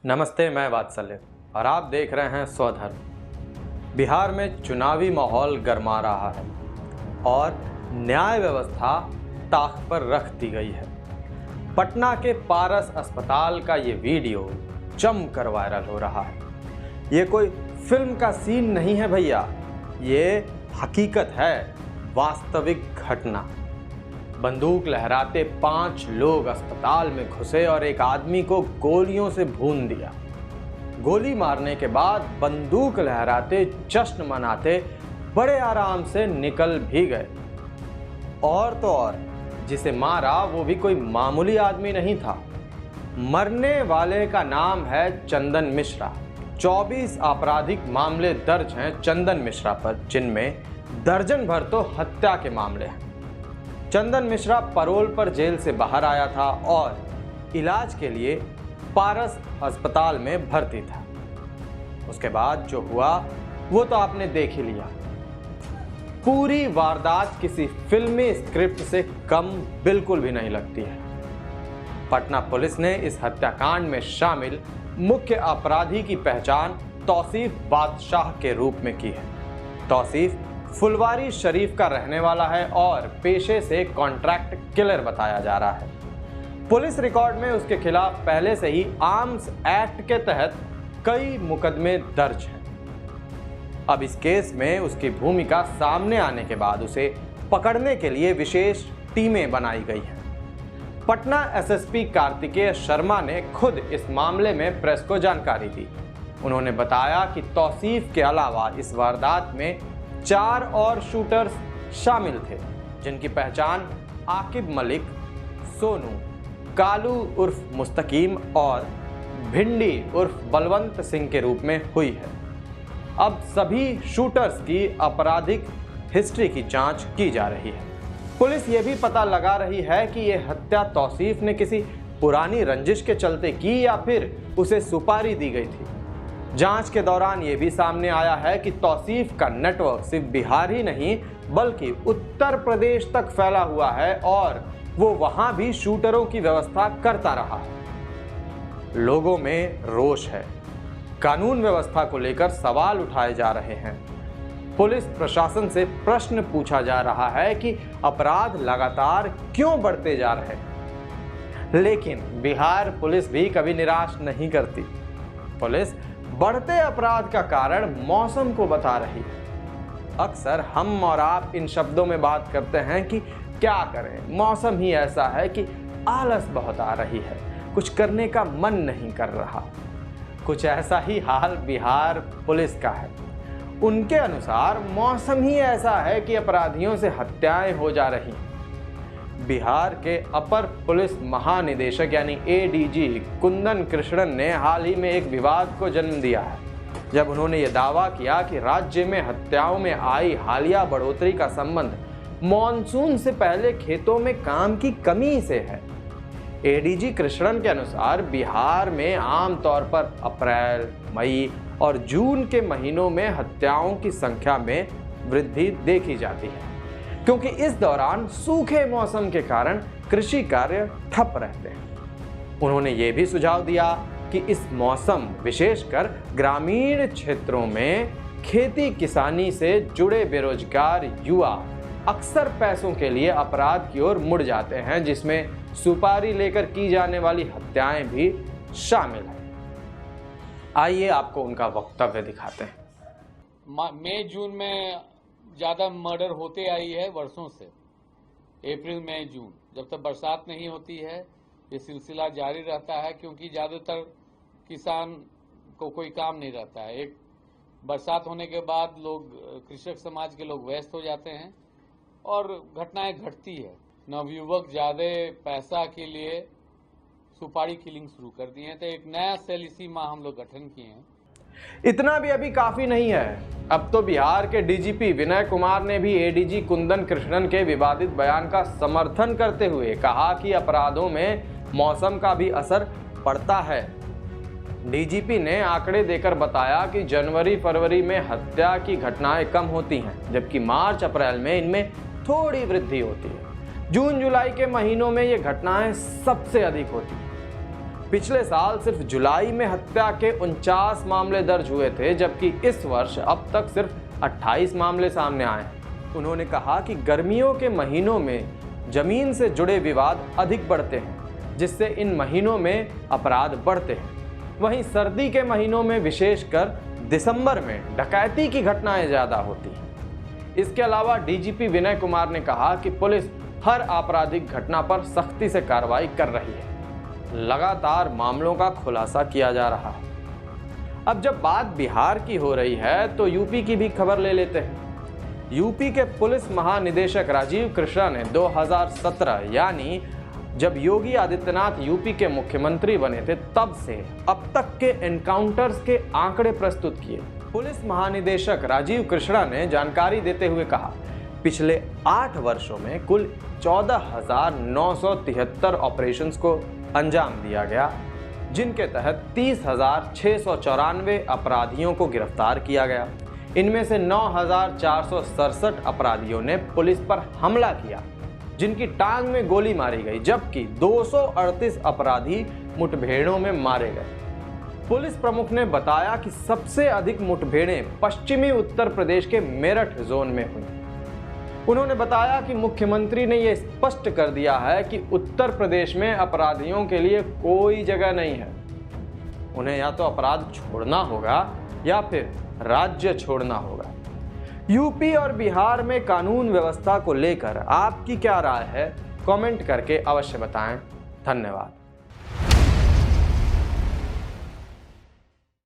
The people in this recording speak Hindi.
नमस्ते, मैं वात्सल्य और आप देख रहे हैं स्वधर्म। बिहार में चुनावी माहौल गरमा रहा है और न्याय व्यवस्था ताक पर रख दी गई है। पटना के पारस अस्पताल का ये वीडियो जमकर वायरल हो रहा है। ये कोई फिल्म का सीन नहीं है भैया, ये हकीकत है, वास्तविक घटना। बंदूक लहराते 5 लोग अस्पताल में घुसे और एक आदमी को गोलियों से भून दिया। गोली मारने के बाद बंदूक लहराते जश्न मनाते बड़े आराम से निकल भी गए। और तो और जिसे मारा वो भी कोई मामूली आदमी नहीं था। मरने वाले का नाम है चंदन मिश्रा। 24 आपराधिक मामले दर्ज हैं चंदन मिश्रा पर, जिनमें दर्जन भर तो हत्या के मामले हैं। चंदन मिश्रा परोल पर जेल से बाहर आया था और इलाज के लिए पारस अस्पताल में भर्ती था। उसके बाद जो हुआ वो तो आपने देख ही लिया। पूरी वारदात किसी फिल्मी स्क्रिप्ट से कम बिल्कुल भी नहीं लगती है। पटना पुलिस ने इस हत्याकांड में शामिल मुख्य अपराधी की पहचान तौसीफ बादशाह के रूप में की है। तौसीफ फुलवारी शरीफ का रहने वाला है और पेशे से कॉन्ट्रैक्ट किलर बताया जा रहा है। पुलिस रिकॉर्ड में उसके खिलाफ पहले से ही आर्म्स एक्ट के तहत कई मुकदमे दर्ज हैं। अब इस केस में उसकी भूमिका सामने आने के बाद उसे पकड़ने के लिए विशेष टीमें बनाई गई हैं। पटना एसएसपी कार्तिकेय शर्मा ने खुद इस मामले में प्रेस को जानकारी दी। उन्होंने बताया कि तौसीफ के अलावा इस वारदात में 4 और शूटर्स शामिल थे, जिनकी पहचान आकिब मलिक, सोनू, कालू उर्फ मुस्तकीम और भिंडी उर्फ बलवंत सिंह के रूप में हुई है। अब सभी शूटर्स की आपराधिक हिस्ट्री की जांच की जा रही है। पुलिस ये भी पता लगा रही है कि यह हत्या तौसीफ ने किसी पुरानी रंजिश के चलते की या फिर उसे सुपारी दी गई थी। जांच के दौरान ये भी सामने आया है कि तौसीफ का नेटवर्क सिर्फ बिहार ही नहीं बल्कि उत्तर प्रदेश तक फैला हुआ है और वो वहां भी शूटरों की व्यवस्था करता रहा है। लोगों में रोष है। कानून व्यवस्था को लेकर सवाल उठाए जा रहे हैं। पुलिस प्रशासन से प्रश्न पूछा जा रहा है कि अपराध लगातार क्यों बढ़ते जा रहे हैं। लेकिन बिहार पुलिस भी कभी निराश नहीं करती। पुलिस बढ़ते अपराध का कारण मौसम को बता रही है। अक्सर हम और आप इन शब्दों में बात करते हैं कि क्या करें, मौसम ही ऐसा है कि आलस बहुत आ रही है, कुछ करने का मन नहीं कर रहा। कुछ ऐसा ही हाल बिहार पुलिस का है। उनके अनुसार मौसम ही ऐसा है कि अपराधियों से हत्याएं हो जा रही हैं। बिहार के अपर पुलिस महानिदेशक यानी एडीजी कुंदन कृष्णन ने हाल ही में एक विवाद को जन्म दिया है, जब उन्होंने ये दावा किया कि राज्य में हत्याओं में आई हालिया बढ़ोतरी का संबंध मॉनसून से पहले खेतों में काम की कमी से है। एडीजी कृष्णन के अनुसार बिहार में आमतौर पर अप्रैल, मई और जून के महीनों में हत्याओं की संख्या में वृद्धि देखी जाती है, क्योंकि इस दौरान सूखे मौसम के कारण कृषि कार्य ठप रहते हैं। उन्होंने ये भी सुझाव दिया कि इस मौसम विशेषकर ग्रामीण क्षेत्रों में खेती किसानी से जुड़े बेरोजगार युवा अक्सर पैसों के लिए अपराध की ओर मुड़ जाते हैं, जिसमें सुपारी लेकर की जाने वाली हत्याएं भी शामिल हैं। आइए आपको उनका वक्तव्य दिखाते हैं। मई जून में ज़्यादा मर्डर होते आई है वर्षों से। अप्रैल मई जून जब तक बरसात नहीं होती है ये सिलसिला जारी रहता है, क्योंकि ज़्यादातर किसान को कोई काम नहीं रहता है। एक बरसात होने के बाद लोग, कृषक समाज के लोग व्यस्त हो जाते हैं और घटनाएं घटती है। नवयुवक ज़्यादा पैसा के लिए सुपारी किलिंग शुरू कर दिए हैं, तो एक नया सेल इसी माह हम लोग गठन किए हैं। इतना भी अभी काफी नहीं है। अब तो बिहार के डीजीपी विनय कुमार ने भी एडीजी कुंदन कृष्णन के विवादित बयान का समर्थन करते हुए कहा कि अपराधों में मौसम का भी असर पड़ता है। डीजीपी ने आंकड़े देकर बताया कि जनवरी फरवरी में हत्या की घटनाएं कम होती हैं, जबकि मार्च अप्रैल में इनमें थोड़ी वृद्धि होती है। जून जुलाई के महीनों में ये घटनाएं सबसे अधिक होती हैं। पिछले साल सिर्फ जुलाई में हत्या के 49 मामले दर्ज हुए थे, जबकि इस वर्ष अब तक सिर्फ 28 मामले सामने आए हैं। उन्होंने कहा कि गर्मियों के महीनों में जमीन से जुड़े विवाद अधिक बढ़ते हैं, जिससे इन महीनों में अपराध बढ़ते हैं। वहीं सर्दी के महीनों में विशेषकर दिसंबर में डकैती की घटनाएं ज़्यादा होती हैं। इसके अलावा डीजीपी विनय कुमार ने कहा कि पुलिस हर आपराधिक घटना पर सख्ती से कार्रवाई कर रही है। लगातार मामलों का खुलासा किया जा रहा है। अब जब बात बिहार की हो रही है तो यूपी की भी खबर ले लेते हैं। यूपी के पुलिस महानिदेशक राजीव कृष्णा ने 2017 यानी जब योगी आदित्यनाथ यूपी के मुख्यमंत्री बने थे तब से अब तक के एनकाउंटर्स के आंकड़े प्रस्तुत किए। पुलिस महानिदेशक राजीव कृष्णा ने जानकारी देते हुए कहा, पिछले 8 वर्षों में कुल 14,973 ऑपरेशंस को अंजाम दिया गया, जिनके तहत 30,694 अपराधियों को गिरफ्तार किया गया। इनमें से 9,467 अपराधियों ने पुलिस पर हमला किया, जिनकी टांग में गोली मारी गई, जबकि 238 अपराधी मुठभेड़ों में मारे गए। पुलिस प्रमुख ने बताया कि सबसे अधिक मुठभेड़ें पश्चिमी उत्तर प्रदेश के मेरठ जोन में हुई। उन्होंने बताया कि मुख्यमंत्री ने यह स्पष्ट कर दिया है कि उत्तर प्रदेश में अपराधियों के लिए कोई जगह नहीं है। उन्हें या तो अपराध छोड़ना होगा या फिर राज्य छोड़ना होगा। यूपी और बिहार में कानून व्यवस्था को लेकर आपकी क्या राय है? कमेंट करके अवश्य बताएं। धन्यवाद।